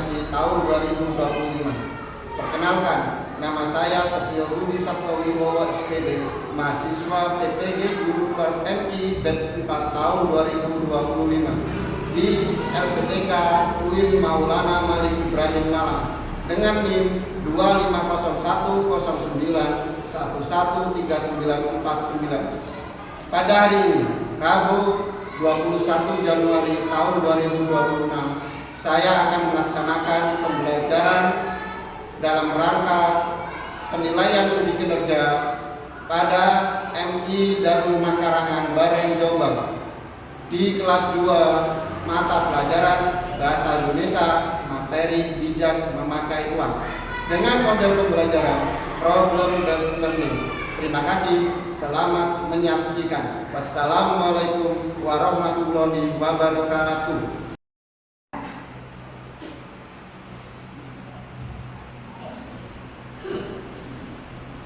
Eksaminasi tahun 2025. Perkenalkan, nama saya Setio Budi Sabtowibowo SPD, mahasiswa PPG Guru Kelas MI Batch 4 tahun 2025 di LPTK UIN Maulana Malik Ibrahim Malang dengan NIM 2501113949. Pada hari ini, Rabu 21 Januari tahun 2026, saya akan melaksanakan pembelajaran dalam rangka penilaian uji kinerja pada MI Darul Makarangan Bareng Jombang di kelas 2 mata pelajaran Bahasa Indonesia materi bijak memakai uang dengan model pembelajaran problem based learning. Terima kasih, selamat menyaksikan. Wassalamualaikum warahmatullahi wabarakatuh.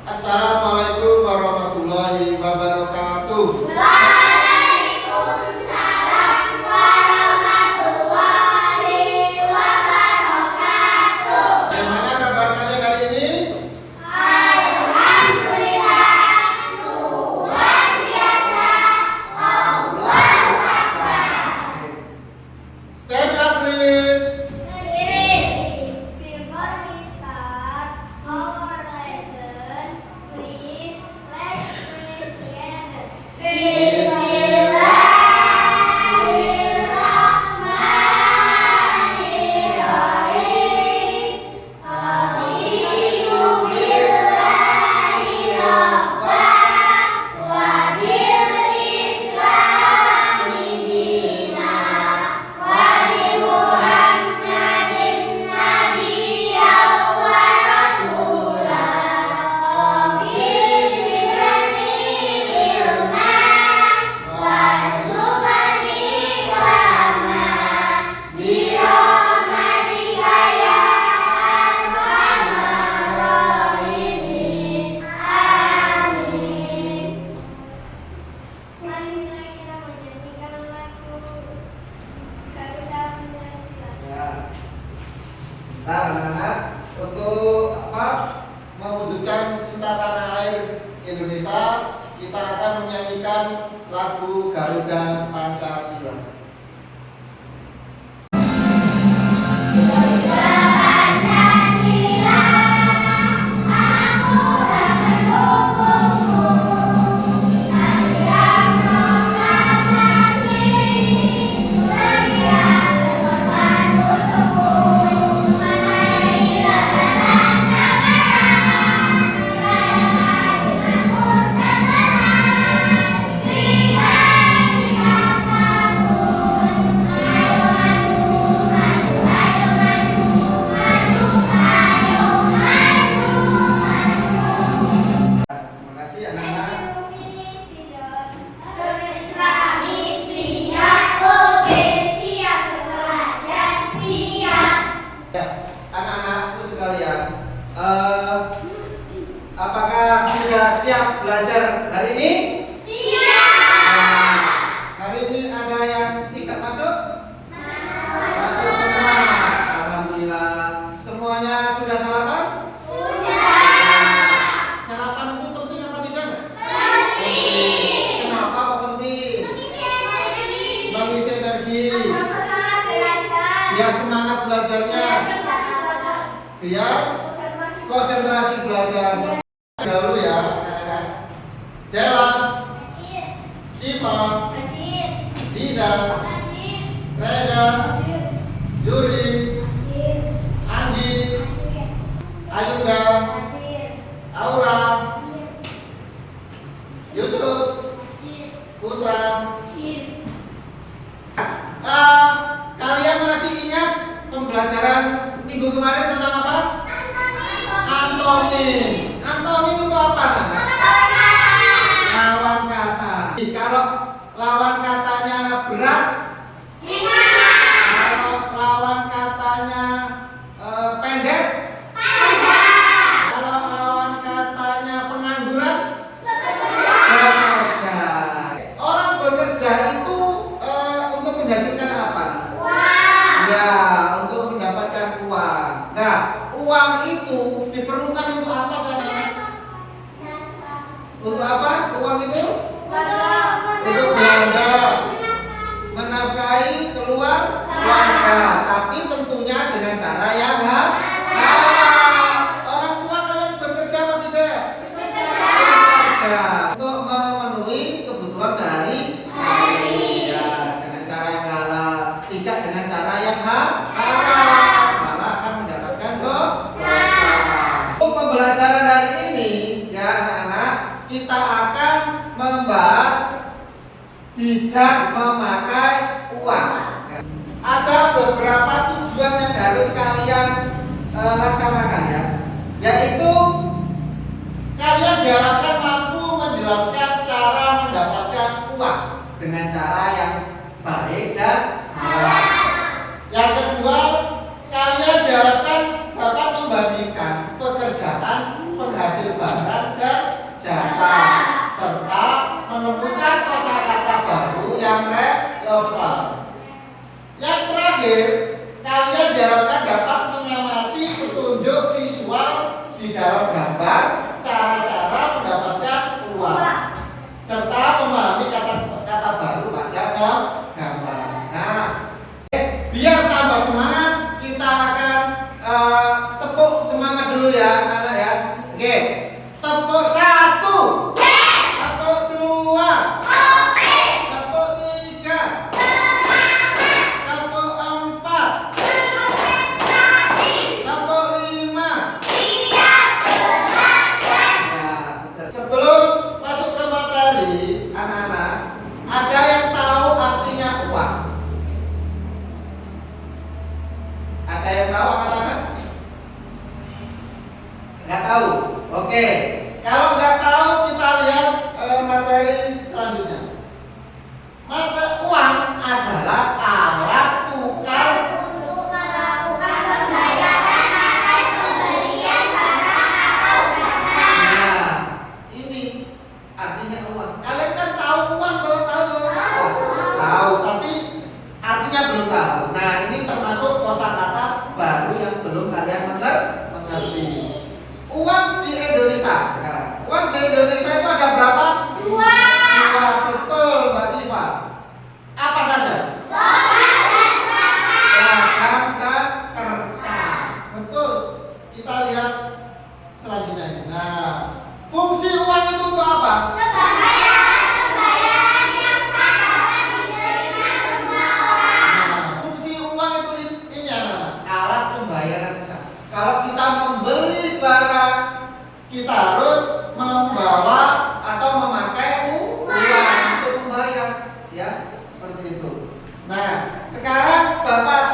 Assalamualaikum warahmatullahi wabarakatuh. Waalaikumsalam warahmatullahi wabarakatuh. Bagaimana kabar kalian hari ini? Alhamdulillah, luar biasa. Allahu Akbar. Stand up please. Before we start our lesson, please let's pray together. Bismillahirrahmanirrahim. A'udzu billahi rabbah wa bil islami dina wa bi Muhammadin nabiyya wa rasula wa bil ilma warzuqni fahma bi rahmatika ya arhamar rahimin. Amin. Marilah kita menyanyikan lagu Garuda Pancasila. Ya. Nah, anak-anak, untuk mewujudkan cinta tanah air Indonesia, kita akan menyanyikan lagu Garuda Pancasila. Terima kasih anak-anak. Kami siap, oke siap, belajar siap. Ya, anak-anakku sekalian, apakah sudah siap belajar hari ini? Siap. Hari ini ada yang tidak masuk? Masuk semua. Alhamdulillah. Semuanya sudah sarapan? Sarapan itu penting apa tidak? Kenapa kok penting? Mengisi energi. Biar semangat belajarnya. Biar konsentrasi belajar. Dahulu ya, anak-anak. Dela, Siva, Ziza, Reza, Zuri, Anggi, Ayuda, Aura, Yusuf, Putra. Kalian masih ingat pembelajaran minggu kemarin tentang apa? Antonim. Antonim itu apa, Nana? Lawan kata. Kalau lawan katanya berat, kalau lawan katanya pendek, kalau lawan katanya pengangguran, bekerja. Orang bekerja itu untuk menghasilkan apa? Ya, untuk mendapatkan uang. uang itu diperlukan untuk apa sana? Untuk apa uang itu? Untuk belanja, menafkahi keluarga, tapi tentunya dengan cara yang halal. Orang tua kalian bekerja apa tidak? Bekerja untuk memenuhi kebutuhan sehari-hari, ya, dengan cara yang halal, tidak dengan cara yang haram, malah akan mendapatkan dosa. Untuk pembelajaran hari ini, ya anak-anak, kita akan membahas bijak memakai uang. Ada beberapa tujuan yang harus kalian laksanakan, ya, yaitu kalian diharapkan mampu menjelaskan cara mendapatkan uang dengan cara yang baik dan halal. Yang kedua, kalian diharapkan dapat membagikan pekerjaan penghasil barang dan jasa, serta menemukan kosakata baru yang relevan. Yang terakhir, kalian diharapkan dapat mengamati petunjuk visual di dalam gambar, cara-cara mendapatkan uang, serta memahami kata-kata baru pada gambar. Nah, biar tambah semangat, kita akan tepuk semangat dulu ya anak-anak ya. Oke, tepuk 1, tepuk 2, tepuk 3, tepuk 4, tepuk 5. Ya, sebelum masuk ke materi, anak-anak, ada yang tahu artinya uang? Ada yang tahu anak-anak? Nggak tahu? Oke. Kalau nggak tahu, kita lihat materi selanjutnya. Mata uang adalah alat tukar Untuk melakukan pembayaran atas pembelian barang atau jasa. Nah, ini artinya uang. Kalian kan tahu uang, kalau tahu tahu, tapi artinya belum tahu. Nah, ini termasuk kosakata baru yang belum kalian mengerti. Uang di Indonesia sekarang. Uang di Indonesia itu ada berapa? 2. Dua, betul Mbak Siva. Apa saja? Logam dan kertas. Betul. Kita lihat selanjutnya. Nah, fungsi uang itu untuk apa? Sebagai alat pembayaran yang sah dapat diterima semua orang. Nah, fungsi uang itu ini adalah alat pembayaran sah. Kalau kita membeli barang, kita harus membawa atau memakai uang untuk membayar, ya, seperti itu. Nah, sekarang Bapak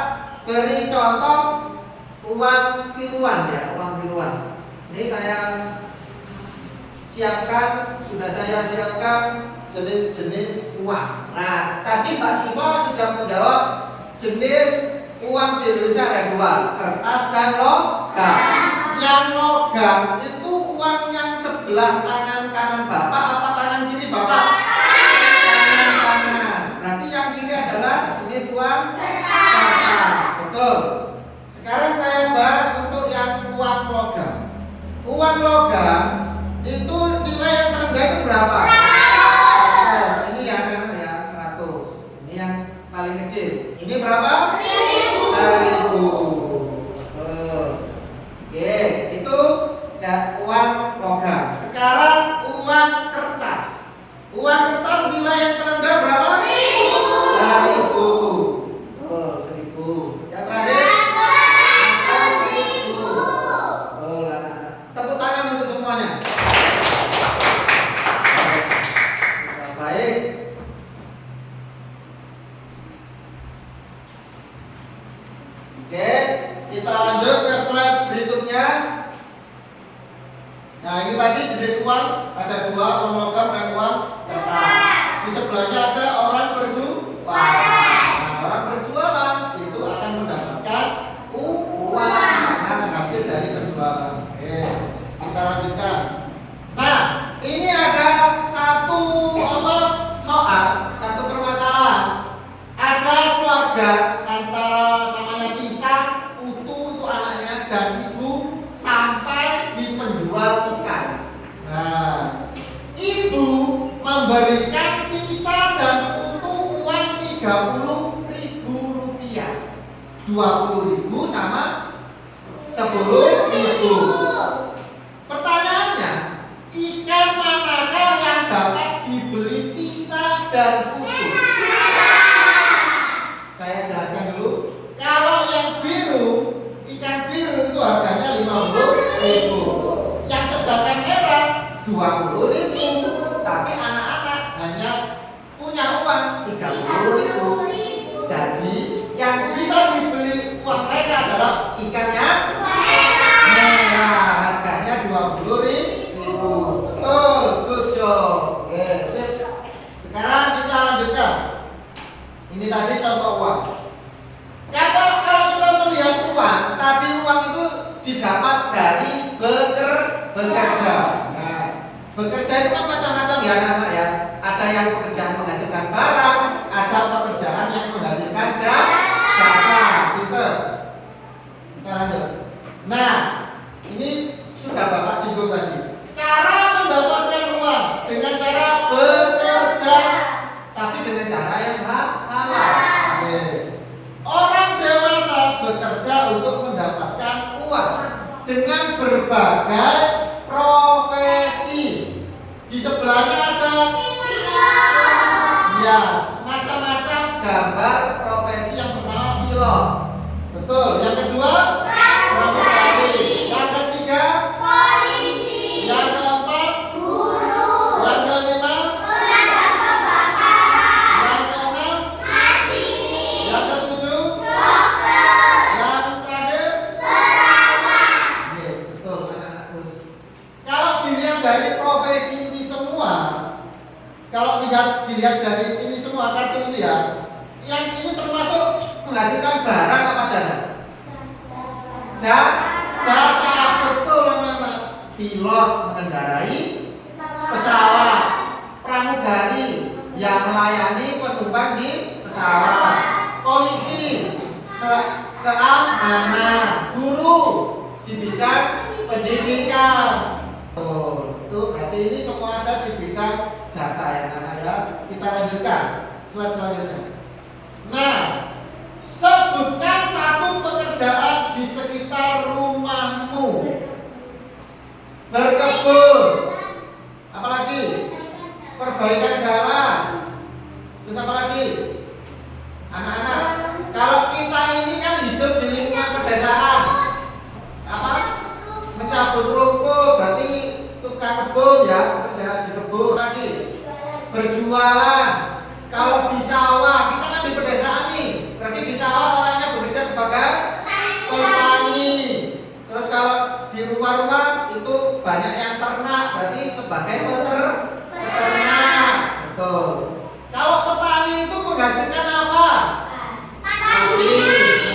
beri contoh uang tiruan, ya, uang tiruan. Ini saya sudah saya siapkan jenis-jenis uang. Nah, tadi Mbak Siva sudah menjawab jenis uang di Indonesia ada 2, kertas dan logam. Yang logam itu uang yang sebelah tangan kanan Bapak apa tangan kiri Bapak? Tangan kanan. Berarti yang kiri adalah jenis uang kertas. Betul. Sekarang saya bahas untuk yang uang logam. Uang logam itu nilai yang terendah itu berapa? 100. Ini yang kanan ya, 100. Ini yang paling kecil. Ini berapa? 1000. Oke, itu ya uang logam. Sekarang uang kertas. Uang kertas nilai yang terendah berapa? 1000. Betul, 1000. Yang terakhir? 1000. Betul, anak-anak. Tepuk tangan untuk semuanya. Baik. Oke, kita lanjut ke slide berikutnya. Nah, ini tadi jenis uang ada 2, uang logam dan uang kertas. Di sebelahnya ada orang berjualan. Nah, orang berjualan itu akan mendapatkan uang karena hasil dari penjualan. Oke, kita lanjutkan. Nah, ini ada satu satu permasalahan. Ada keluarga antara namanya Tisa, Putu itu anaknya dan ibu ribu. Yang sedangkan merah 20 ribu. Tapi anak-anak hanya punya uang 30 ribu. Jadi yang bisa dibeli uang mereka adalah ikannya merah. Harganya 20 ribu. Betul, good job. Oke, sip. Sekarang kita lanjutkan. Ini tadi contoh uang. Kalau kita melihat uang, tadi uang itu didapat dari bekerja. Nah, bekerja itu kan macam-macam ya anak-anak ya. Ada yang pekerjaan menghasilkan barang, ada pekerjaan yang menghasilkan jasa. Kita lanjut. Nah, ini sudah Bapak singgung tadi. Cara mendapatkan uang dengan cara bekerja, tapi dengan cara yang halal. Oke. Orang dewasa bekerja untuk mendapatkan uang dengan berbagai profesi. Di sebelahnya ada ya, macam-macam gambar profesi. Yang pertama pilot. Betul. Yang kedua pramugari. Yang ketiga polisi. Yang keempat guru. Yang kelima pemadam kebakaran. Yang keenam masinis. Yang ketujuh dokter. Yang terakhir perawat. Iya, betul anak-anakku. Kalau dilihat dari profesi ini semua, dilihat dari ini semua kartu ini ya, yang ini termasuk menghasilkan barang apa jasa? Jasa, betul anak-anak. Pilot mengendarai pesawat, pramugari yang melayani penumpang di pesawat, polisi keamanan, guru di bidang pendidikan. Itu berarti ini semua ada di bidang jasa ya anak-anak ya. Kita lanjutkan slide selanjutnya. Nah, sebutkan satu pekerjaan di sekitar rumahmu. Berkebun, apalagi perbaikan jalan. Terus apa lagi? Anak-anak, kalau kita ini kan hidup di lingkungan pedesaan, apa? Mencabut rumput, berarti tukang kebun ya, kerja di kebun. Lagi berjualan. Kalau di sawah, kita kan di pedesaan nih, berarti di sawah orangnya bekerja sebagai petani. Terus kalau di rumah-rumah itu banyak yang ternak, berarti sebagai peternak. Betul. Kalau petani itu menghasilkan apa? Padi,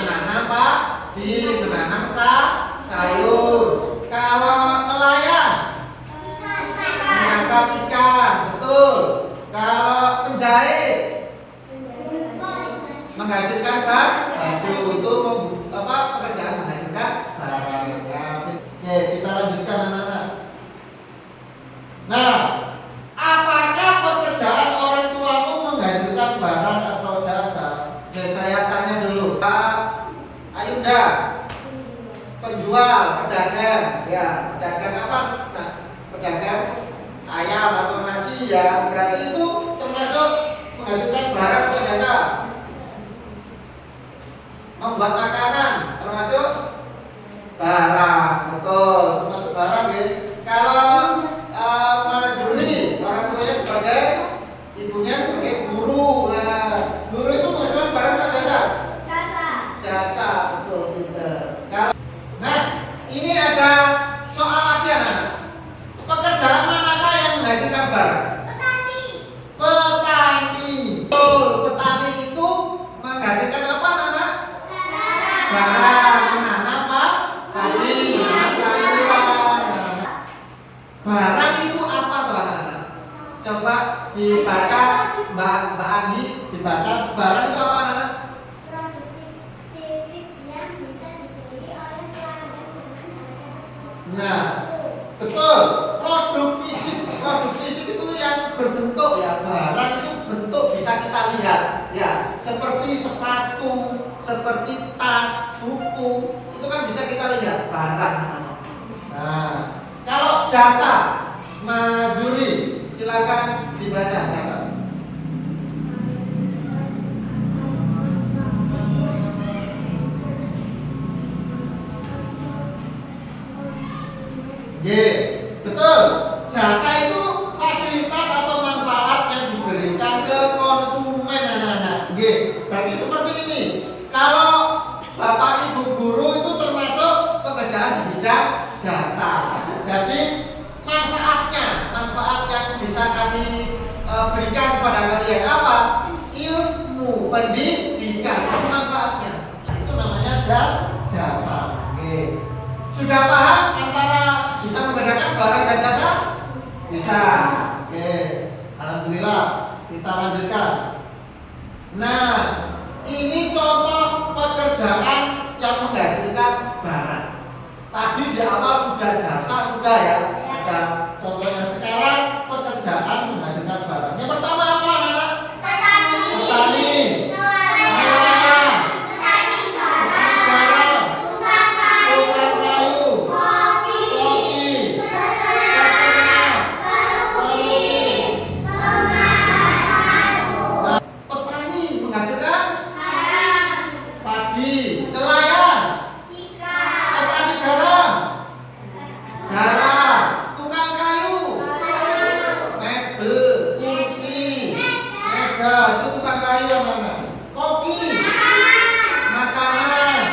menanam padi, menanam sayur. Kalau nelayan menangkap ikan, betul. Kalau penjahit menghasilkan baju, itu pekerjaan menghasilkan barang. Oke, kita lanjutkan anak-anak. Nah, apakah pekerjaan orang tuamu menghasilkan barang atau jasa? Saya tanya dulu, Pak Ayunda, penjual, pedagang, ya, pedagang apa? Nah, pedagang ayam atau nasi ya, berarti itu termasuk menghasilkan barang atau jasa. Membuat makanan termasuk barang, betul, termasuk barang ya. Kalau Mas Zuri, orang tuanya sebagai ibunya sebagai guru, nah, guru itu menghasilkan barang atau jasa? Jasa, betul, pinter. Nah, ini ada soal lagi anak. Pekerjaan manakah yang menghasilkan barang? Petani. Betul, petani itu menghasilkan apa anak? Barang, menanam padi, menanam sayuran. Barang itu apa tuh anak-anak? Coba dibaca, Mbak Andi, dibaca. Barang itu apa anak-anak? Nah, betul. Produk fisik itu yang berbentuk ya. Barang itu bentuk bisa kita lihat ya, seperti sepatu, seperti tas, buku, itu kan bisa kita lihat barang. Nah, kalau jasa, Mas Zuri, silakan dibaca jasa. Oke, betul. Jasa itu fasilitas atau manfaat yang diberikan ke konsumen anak-anak. Oke, berarti seperti ini. Kalau Bapak Ibu guru itu termasuk pekerjaan di bidang jasa. Jadi manfaat yang bisa kami berikan kepada kalian apa? Ilmu, pendidikan, itu manfaatnya. Itu namanya jasa. Oke. Sudah paham antara bisa membedakan barang dan jasa? Bisa. Oke. Alhamdulillah. Kita lanjutkan. Nah, ini contoh pekerjaan yang menghasilkan barang. Tadi di awal sudah jasa, sudah ya. Ada contohnya. Sekarang pekerjaan menghasilkan barang. Yang pertama apa, anak-anak? Petani. Nelayan. Garam. Tukang kayu. Kopi. Peternak. Pelukis. Nah, petani menghasilkan padi. Nelayan. Petani garam. Tukang kayu. Mebel, kursi, meja, itu tukang kayu anak-anak. Kopi, makanan,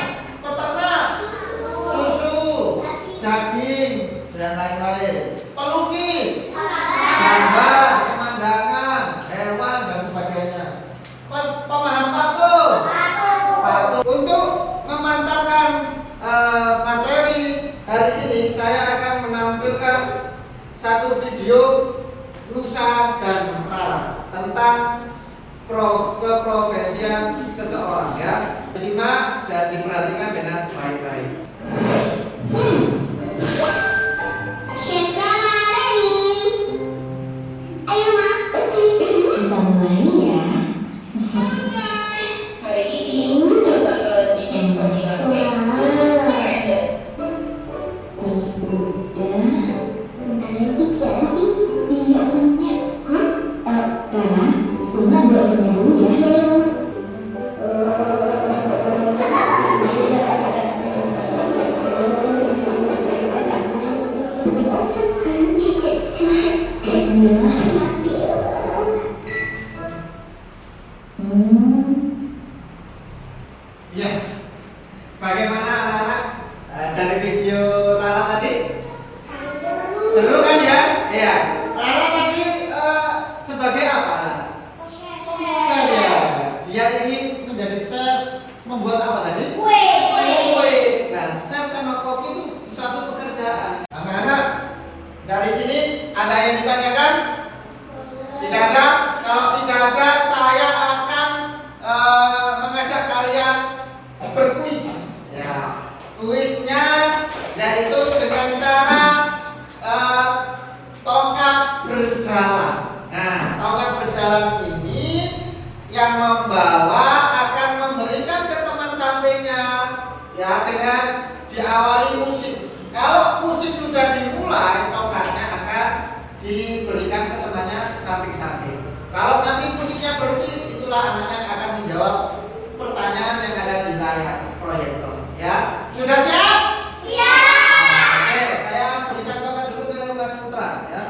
peternak, susu, daging, dan lain-lain. Pelukis, gambar, pemandangan, hewan, dan sebagainya. Pemahat patung. Untuk memantapkan materi hari ini, saya akan menampilkan satu video Nusa dan Rara tentang keprofesian seseorang ya. Simak dan diperhatikan dengan baik-baik. Chef Rara ready. Ayo, Ma. Kita mulai ya. Hari ini kita bakal bikin vanilla cake super endes. Ini udah. Bentar ya, Bu. Jadi di ovennya. Hah? Rara, Bunga ambil ovennya dulu ya. Ya, bagaimana anak-anak dari video Rara tadi? Seru kan ya? Iya. Rara tadi sebagai apa? Chef ya. Dia ingin menjadi chef, membuat apa tadi? Kue. Nah, chef sama koki itu suatu pekerjaan. Anak-anak, dari sini ada yang ditanyakan? Tidak ada? Kalau tidak ada, saya akan mengajak kalian berkuis. Ya, kuisnya yaitu dengan cara tongkat berjalan. Nah, tongkat berjalan ini yang membawa akan memberikan ke teman sampingnya ya dengan diawali musik. Kalau musik sudah dimulai, tongkatnya akan diberikan ke temannya samping-samping. Kalau nanti musiknya berhenti, itulah anaknya akan menjawab pertanyaan yang ada di layar proyektor. Ya, sudah siap? Oke, saya berikan tongkat dulu ke Mas Putra ya.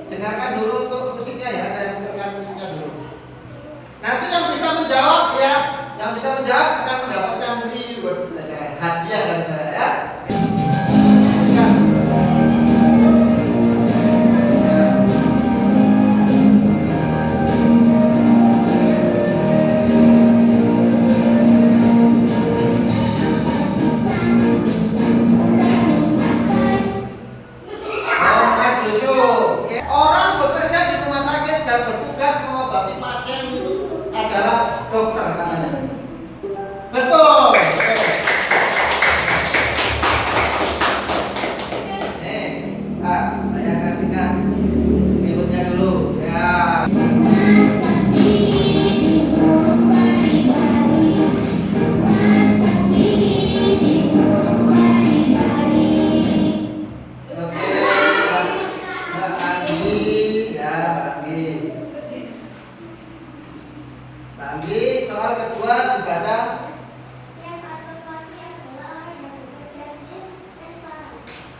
Dengarkan dulu untuk musiknya ya, saya putarkan musiknya dulu. Nanti yang bisa menjawab ya, yang bisa menjawab akan mendapatkan ini hadiah dari saya ya. Orang bekerja di rumah sakit dan bertugas mengobati pasien itu adalah dokter katanya.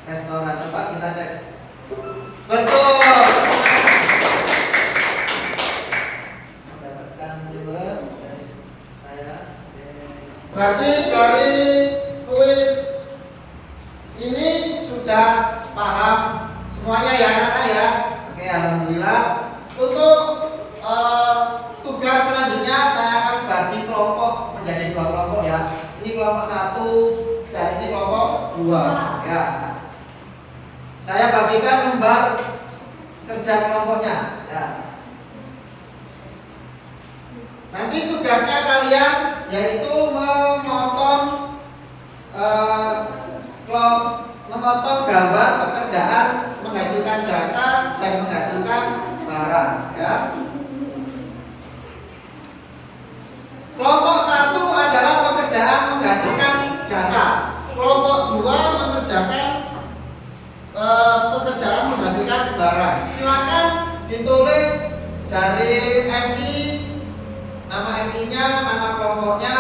restoran. Coba kita cek. Betul. Mendapatkan juga dari saya. Berarti dari kuis ini sudah paham semuanya ya anak-anak ya. Oke, alhamdulillah. Untuk tugas selanjutnya saya akan bagi kelompok menjadi 2 kelompok ya. Ini kelompok 1 dan ini kelompok 2 ya. Saya bagikan lembar kerja kelompoknya ya. Nanti tugasnya kalian yaitu memotong gambar pekerjaan menghasilkan jasa dan menghasilkan barang ya. Kelompok 1 adalah pekerjaan menghasilkan jasa. Kelompok 2 mengerjakan pekerjaan menghasilkan barang. Silakan ditulis dari MI, nama MI-nya, nama kelompoknya,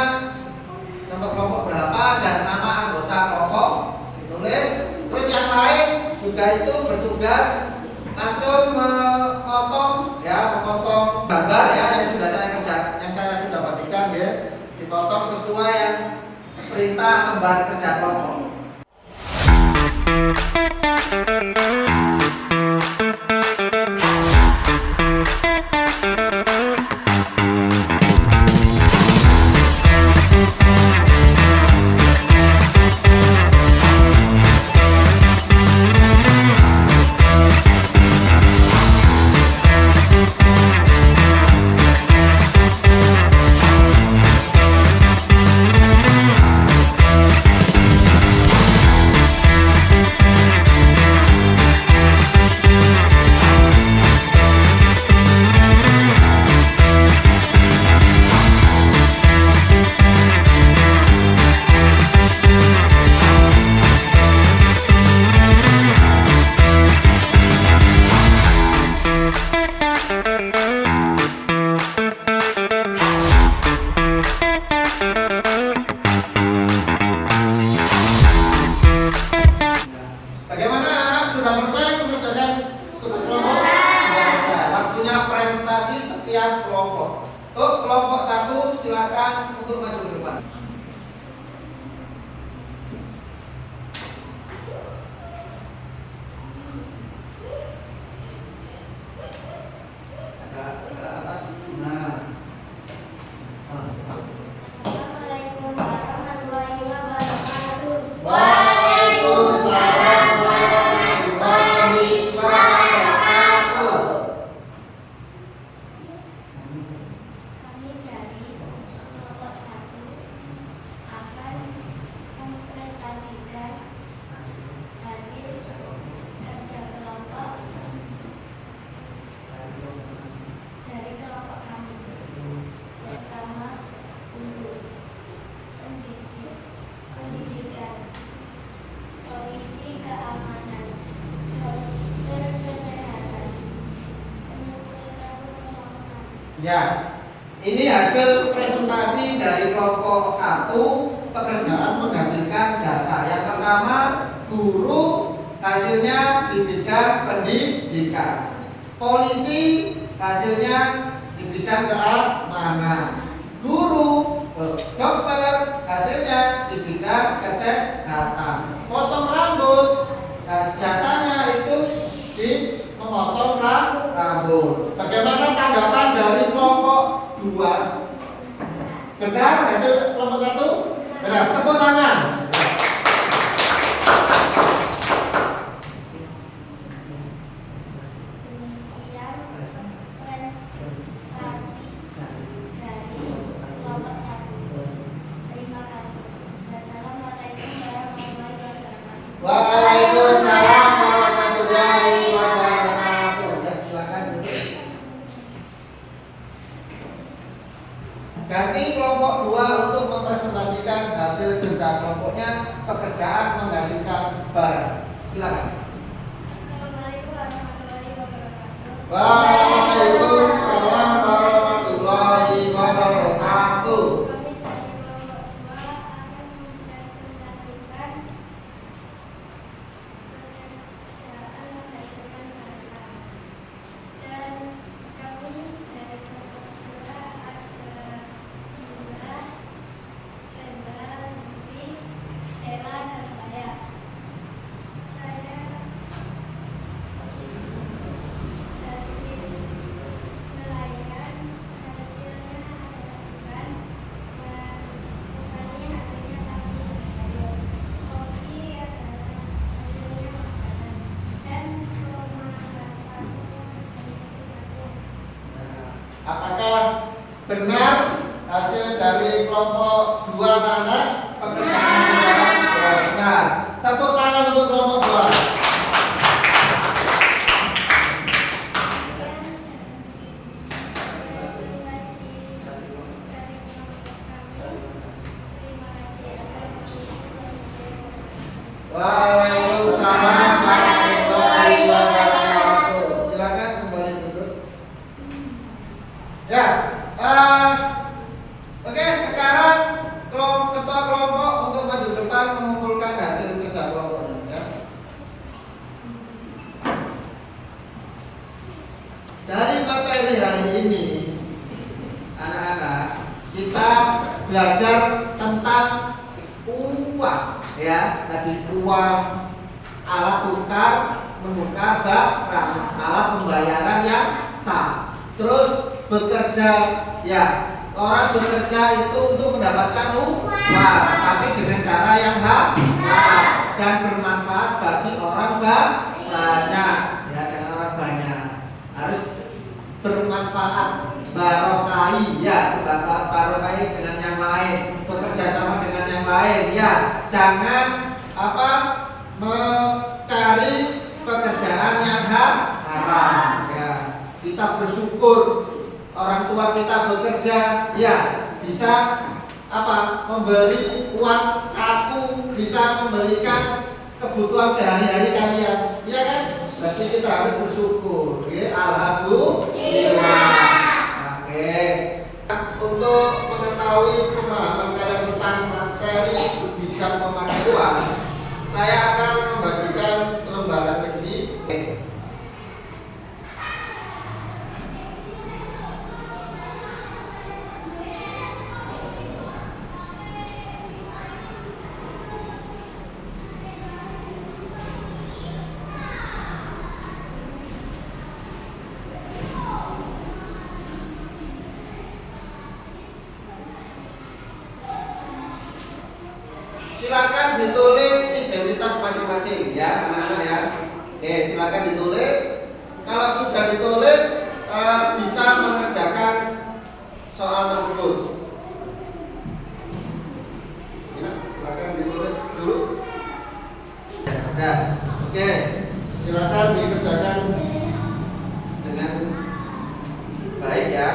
nama kelompok berapa dan nama anggota kelompok ditulis. Terus yang lain juga itu bertugas langsung memotong gambar ya yang saya sudah bagikan ya, dipotong sesuai yang perintah lembar kerja kelompok. Kelompok 1 silakan untuk maju ke depan. Ke atas. Nah. Assalamualaikum warahmatullahi wabarakatuh. Waalaikumsalam warahmatullahi wabarakatuh. Kami dari kelompok 1 akan mempresentasikan hasil kerja kelompok dari kelompok kami. Pertama, untuk pendidikan, polisi keamanan, dokter kesehatan, penyuluhan keuangan. Ya, ini hasil presentasi dari kelompok 1 pekerjaan menghasilkan jasa. Yang pertama, guru, hasilnya di bidang pendidikan. Polisi, hasilnya di bidang keamanan. Guru, dokter, hasilnya di bidang kesehatan. Potong rambut, jasanya itu di memotong rambut. Bagaimana tanggapan dari kelompok 2? Benar hasil kelompok 1? Benar. Tepuk tangan. Demikian prestasi dari kelompok 1. Terima kasih. Wassalamualaikum warahmatullahi wabarakatuh. Waalaikumsalam warahmatullahi wabarakatuh. Ya, silakan duduk. Ganti kelompok 2 untuk mempresentasikan hasil kerja kelompoknya pekerjaan menghasilkan barang. Silakan. Assalamualaikum warahmatullahi wabarakatuh. Waalaikumsalam warahmatullahi wabarakatuh. Kami dari kelompok 2 akan mempresentasikan benar hasil dari kelompok 2 anak-anak pekerjaan adalah benar. Tepuk tangan untuk kelompok 2. Waalaikumsalam warahmatullahi wabarakatuh. Silakan kembali duduk. Ya, oke, sekarang ketua kelompok untuk maju depan mengumpulkan hasil kerja kelompoknya. Ya. Dari materi hari ini, anak-anak, kita belajar tentang uang, ya. Tadi uang, alat tukar, menukar, barang, alat pembayaran yang sah. Terus bekerja, ya. Orang bekerja itu untuk mendapatkan uang, tapi dengan cara yang halal dan bermanfaat bagi orang banyak, ya, dengan orang banyak. Harus bermanfaat, barokai, ya, barokai dengan yang lain, bekerja sama dengan yang lain, ya. Jangan mencari pekerjaan yang haram, ya. Kita bersyukur orang tua kita bekerja, ya, bisa memberi uang saku, bisa memberikan kebutuhan sehari-hari kalian, iya kan? Berarti kita harus bersyukur, ya. Alhamdulillah. Oke. Untuk mengetahui pemahaman kalian tentang materi bijak memakai uang, saya akan membagikan lembaran fiksi. Silakan ditulis identitas masing-masing, ya, anak-anak, ya. Oke, silakan ditulis. Kalau sudah ditulis, bisa mengerjakan soal tersebut. Ya, silakan ditulis dulu. Udah. Oke, silakan dikerjakan dengan baik, ya.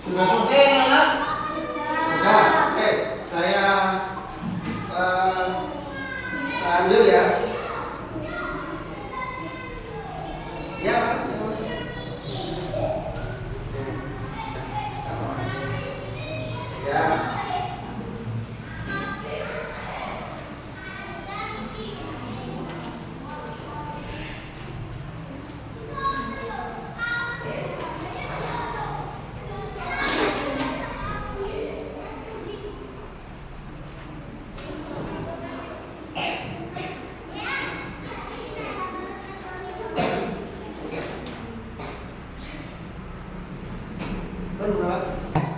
Sudah selesai, anak? Sudah. Oke, saya ambil, ya. Ya. Ya.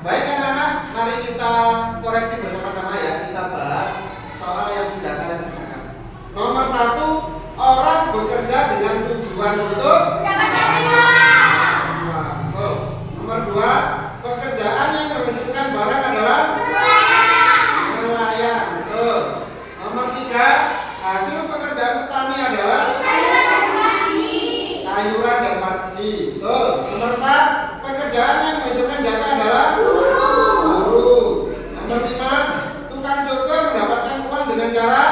Baik, anak-anak, mari kita koreksi bersama-sama, ya. Kita bahas soal yang sudah kalian kerjakan. Nomor 1, orang bekerja dengan tujuan untuk mendapatkan uang. Nomor 2, pekerjaan yang menghasilkan barang adalah nelayan. Betul. Nomor 3, hasil pekerjaan petani adalah sayuran dan padi. Betul. Nomor 4, pekerjaan yang menghasilkan jasa adalah guru. Nomor 5, tukang cukur mendapatkan uang dengan cara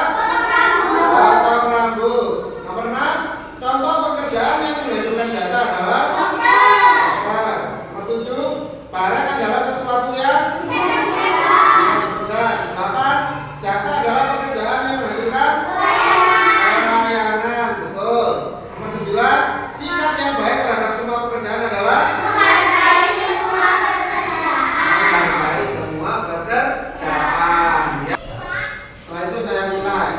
potong rambut. Nomor 6, contoh pekerjaan yang menghasilkan jasa adalah dokter. Nomor 7, barang adalah sesuatu yang bisa dipegang. 8, jasa adalah pekerjaan yang menghasilkan pelayanan. Betul. Nomor 9, sikap yang baik terhadap semua pekerjaan adalah menghargai semua pekerjaan, ya. Setelah itu saya nilai.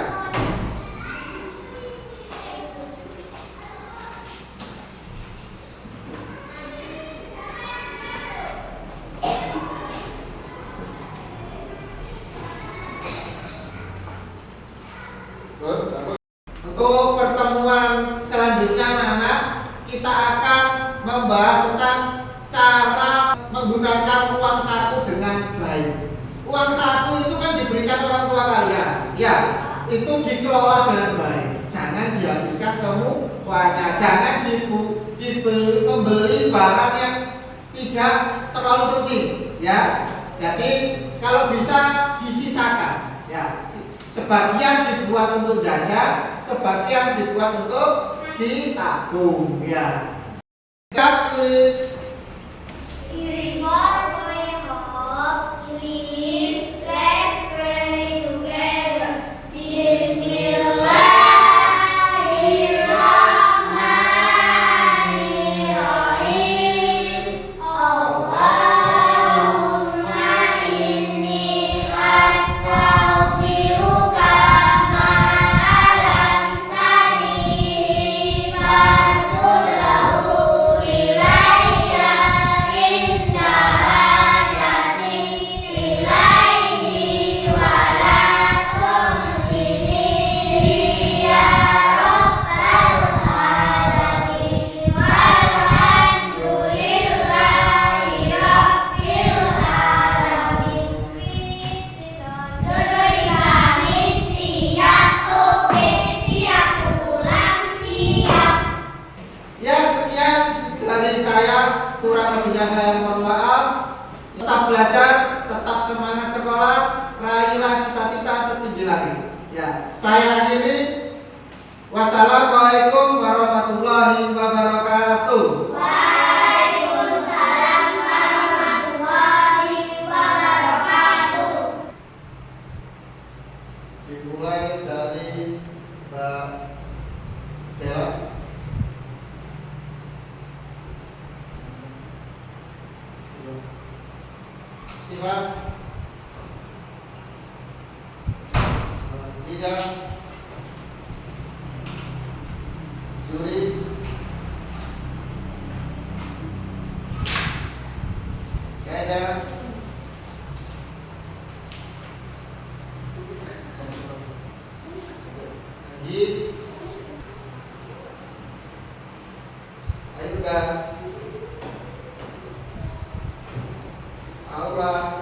Untuk pertemuan selanjutnya anak-anak, kita akan membahas tentang cara menggunakan uang saku dengan baik. Uang saku itu kan diberikan orang tua kalian, ya, itu dikelola dengan baik. Jangan dihabiskan semuanya, jangan membeli barang yang tidak terlalu penting, ya. Jadi kalau bisa disisakan, ya. Sebagian dibuat untuk jajan, sebagian dibuat untuk ditabung, ya. Start list. Before going home, please let's pray together. Bismillahirrahmanirrahim. Allahumma inni astaghfiruka ma 'allamtani farduhu ilayya inna hajati ilayhi wa la tunsini ya rabbal alamin walhamdulillahi rabbil alamin. Siap, oke, siap, pulang, siap. Ya, sekian dari saya, kurang lebihnya saya mohon maaf. Tetap belajar, tetap semangat sekolah, raihlah cita-cita setinggi langit. Ya, saya akhiri. Wassalamualaikum warahmatullahi wabarakatuh. Waalaikumsalam warahmatullahi wabarakatuh. Dimulai dari Mbak Dela. Sifat Jiza Juri Reza Haji Ayuda Aura